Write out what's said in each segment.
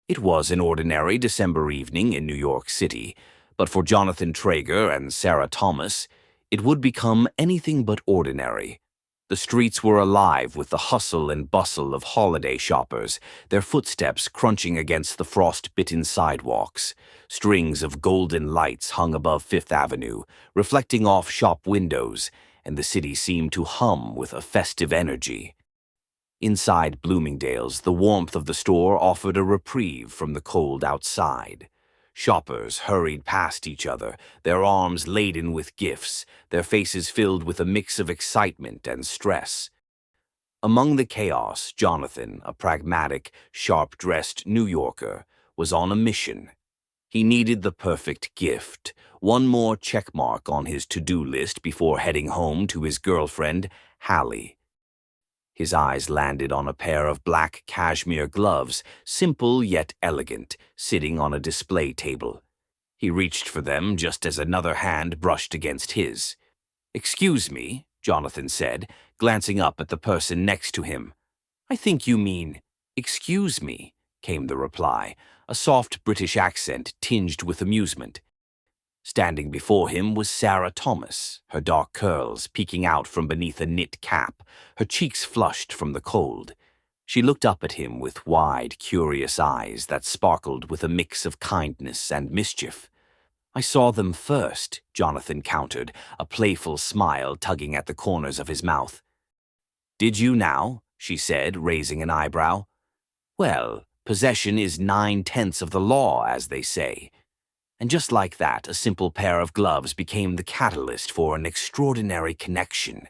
It was an ordinary December evening in New York City, but for Jonathan Traeger and Sarah Thomas, it would become anything but ordinary. The streets were alive with the hustle and bustle of holiday shoppers, their footsteps crunching against the frost-bitten sidewalks. Strings of golden lights hung above Fifth Avenue, reflecting off shop windows, and the city seemed to hum with a festive energy. Inside Bloomingdale's, the warmth of the store offered a reprieve from the cold outside. Shoppers hurried past each other, their arms laden with gifts, their faces filled with a mix of excitement and stress. Among the chaos, Jonathan, a pragmatic, sharp-dressed New Yorker, was on a mission. He needed the perfect gift, one more checkmark on his to-do list before heading home to his girlfriend, Hallie. His eyes landed on a pair of black cashmere gloves, simple yet elegant, sitting on a display table. He reached for them just as another hand brushed against his. "Excuse me," Jonathan said, glancing up at the person next to him. "I think you mean, excuse me," came the reply, a soft British accent tinged with amusement. Standing before him was Sarah Thomas, her dark curls peeking out from beneath a knit cap, her cheeks flushed from the cold. She looked up at him with wide, curious eyes that sparkled with a mix of kindness and mischief. "I saw them first," Jonathan countered, a playful smile tugging at the corners of his mouth. "Did you now?" she said, raising an eyebrow. "Well, possession is 9/10 of the law, as they say." And just like that, a simple pair of gloves became the catalyst for an extraordinary connection.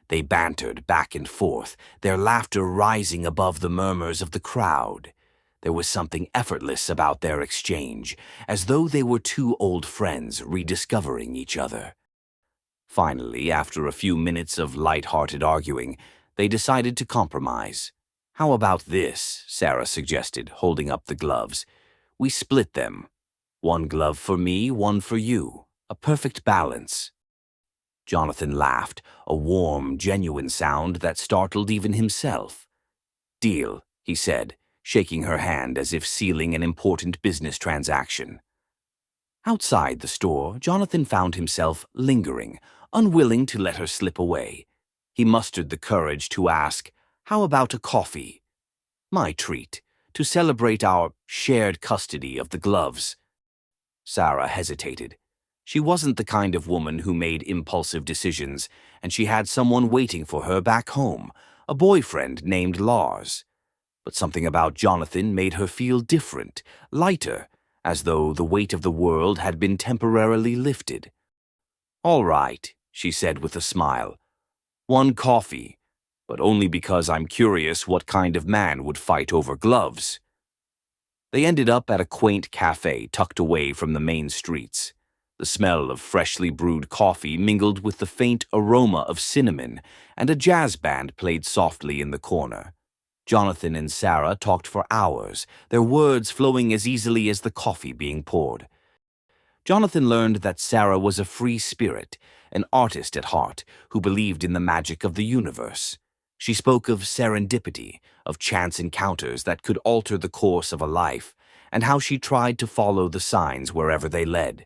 They bantered back and forth, their laughter rising above the murmurs of the crowd. There was something effortless about their exchange, as though they were two old friends rediscovering each other. Finally, after a few minutes of light-hearted arguing, they decided to compromise. "How about this?" Sarah suggested, holding up the gloves. "We split them. One glove for me, one for you. A perfect balance." Jonathan laughed, a warm, genuine sound that startled even himself. "Deal," he said, shaking her hand as if sealing an important business transaction. Outside the store, Jonathan found himself lingering, unwilling to let her slip away. He mustered the courage to ask, "How about a coffee?" "My treat, to celebrate our shared custody of the gloves." Sarah hesitated. She wasn't the kind of woman who made impulsive decisions, and she had someone waiting for her back home, a boyfriend named Lars. But something about Jonathan made her feel different, lighter, as though the weight of the world had been temporarily lifted. "All right," she said with a smile. "One coffee, but only because I'm curious what kind of man would fight over gloves." They ended up at a quaint cafe tucked away from the main streets. The smell of freshly brewed coffee mingled with the faint aroma of cinnamon, and a jazz band played softly in the corner. Jonathan and Sarah talked for hours, their words flowing as easily as the coffee being poured. Jonathan learned that Sarah was a free spirit, an artist at heart, who believed in the magic of the universe. She spoke of serendipity, of chance encounters that could alter the course of a life, and how she tried to follow the signs wherever they led.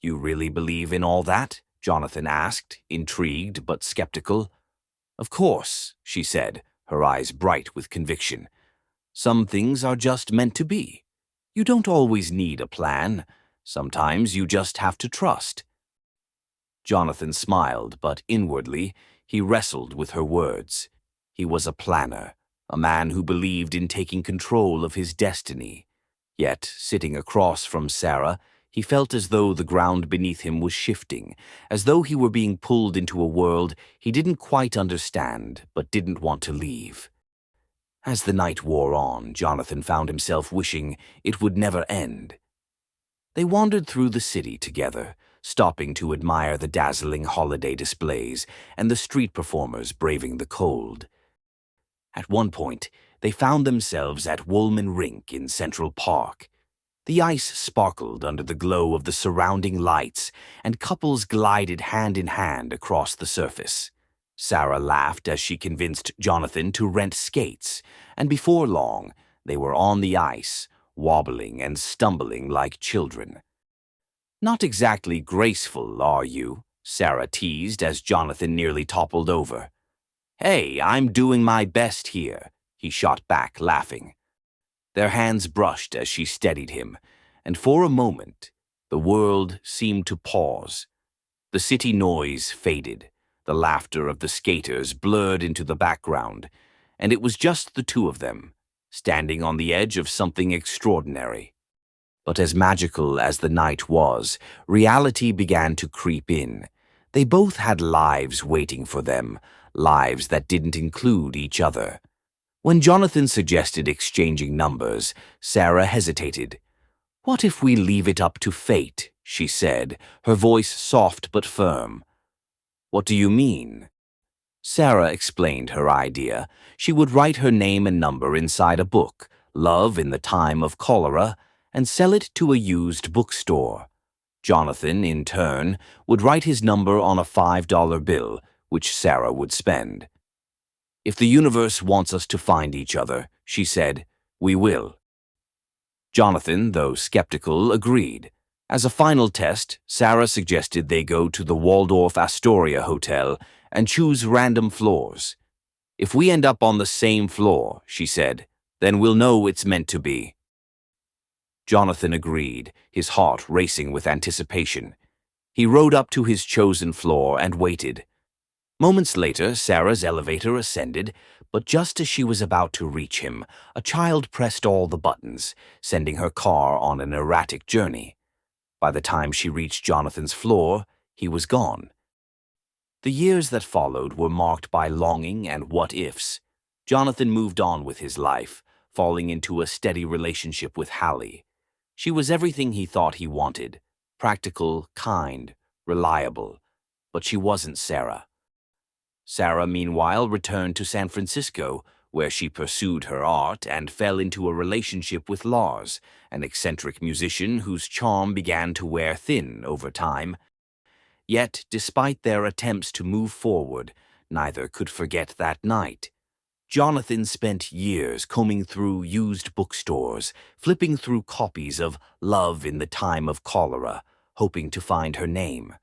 "You really believe in all that?" Jonathan asked, intrigued but skeptical. "Of course," she said, her eyes bright with conviction. "Some things are just meant to be. You don't always need a plan. Sometimes you just have to trust." Jonathan smiled, but inwardly, he wrestled with her words. He was a planner, a man who believed in taking control of his destiny. Yet, sitting across from Sarah, he felt as though the ground beneath him was shifting, as though he were being pulled into a world he didn't quite understand but didn't want to leave. As the night wore on, Jonathan found himself wishing it would never end. They wandered through the city together, stopping to admire the dazzling holiday displays and the street performers braving the cold. At one point, they found themselves at Woolman Rink in Central Park. The ice sparkled under the glow of the surrounding lights, and couples glided hand in hand across the surface. Sarah laughed as she convinced Jonathan to rent skates, and before long, They were on the ice, wobbling and stumbling like children. "Not exactly graceful, are you?" Sarah teased as Jonathan nearly toppled over. "Hey, I'm doing my best here," he shot back, laughing. Their hands brushed as she steadied him, and for a moment, the world seemed to pause. The city noise faded, the laughter of the skaters blurred into the background, and it was just the two of them, standing on the edge of something extraordinary. But as magical as the night was, reality began to creep in. They both had lives waiting for them, lives that didn't include each other. When Jonathan suggested exchanging numbers, Sarah hesitated. "What if we leave it up to fate?" she said, her voice soft but firm. "What do you mean?" Sarah explained her idea. She would write her name and number inside a book, Love in the Time of Cholera, and sell it to a used bookstore. Jonathan, in turn, would write his number on a $5 bill, which Sarah would spend. "If the universe wants us to find each other," she said, "we will." Jonathan, though skeptical, agreed. As a final test, Sarah suggested they go to the Waldorf Astoria Hotel and choose random floors. "If we end up on the same floor," she said, "then we'll know it's meant to be." Jonathan agreed, his heart racing with anticipation. He rode up to his chosen floor and waited. Moments later, Sarah's elevator ascended, but just as she was about to reach him, a child pressed all the buttons, sending her car on an erratic journey. By the time she reached Jonathan's floor, he was gone. The years that followed were marked by longing and what-ifs. Jonathan moved on with his life, falling into a steady relationship with Hallie. She was everything he thought he wanted: practical, kind, reliable. But she wasn't Sarah. Sarah, meanwhile, returned to San Francisco, where she pursued her art and fell into a relationship with Lars, an eccentric musician whose charm began to wear thin over time. Yet, despite their attempts to move forward, neither could forget that night. Jonathan spent years combing through used bookstores, flipping through copies of Love in the Time of Cholera, hoping to find her name.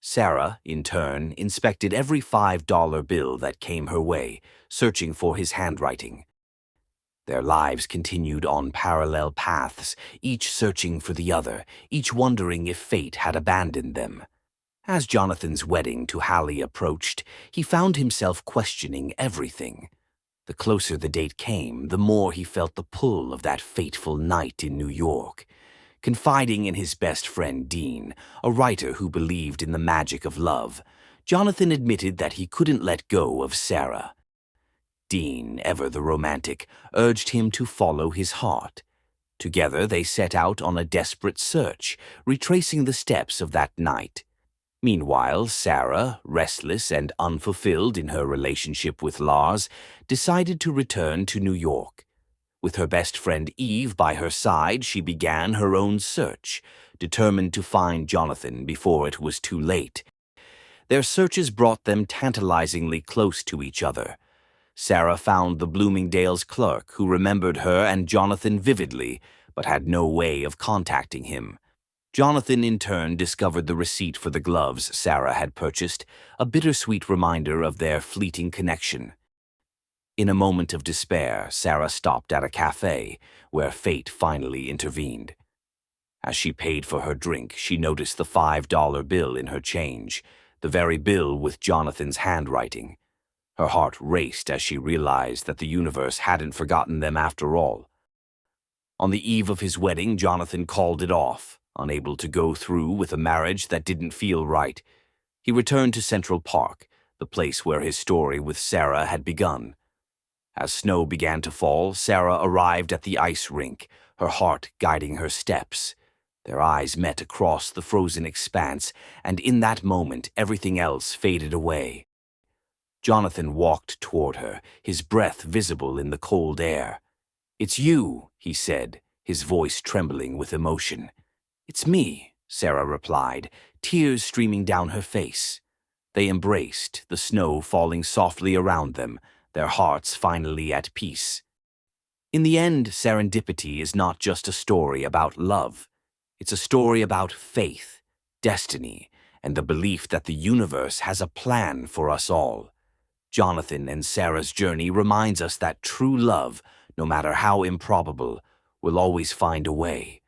Sarah, in turn, inspected every $5 bill that came her way, searching for his handwriting. Their lives continued on parallel paths, each searching for the other, each wondering if fate had abandoned them. As Jonathan's wedding to Hallie approached, he found himself questioning everything. The closer the date came, the more he felt the pull of that fateful night in New York. Confiding in his best friend Dean, a writer who believed in the magic of love, Jonathan admitted that he couldn't let go of Sarah. Dean, ever the romantic, urged him to follow his heart. Together they set out on a desperate search, retracing the steps of that night. Meanwhile, Sarah, restless and unfulfilled in her relationship with Lars, decided to return to New York. With her best friend Eve by her side, she began her own search, determined to find Jonathan before it was too late. Their searches brought them tantalizingly close to each other. Sarah found the Bloomingdale's clerk who remembered her and Jonathan vividly, but had no way of contacting him. Jonathan, in turn, discovered the receipt for the gloves Sarah had purchased, a bittersweet reminder of their fleeting connection. In a moment of despair, Sarah stopped at a cafe, where fate finally intervened. As she paid for her drink, she noticed the $5 bill in her change, the very bill with Jonathan's handwriting. Her heart raced as she realized that the universe hadn't forgotten them after all. On the eve of his wedding, Jonathan called it off, unable to go through with a marriage that didn't feel right. He returned to Central Park, the place where his story with Sarah had begun. As snow began to fall, Sarah arrived at the ice rink, her heart guiding her steps. Their eyes met across the frozen expanse, and in that moment everything else faded away. Jonathan walked toward her, his breath visible in the cold air. "It's you," he said, his voice trembling with emotion. "It's me," Sarah replied, tears streaming down her face. They embraced, the snow falling softly around them, their hearts finally at peace. In the end, Serendipity is not just a story about love. It's a story about faith, destiny, and the belief that the universe has a plan for us all. Jonathan and Sarah's journey reminds us that true love, no matter how improbable, will always find a way.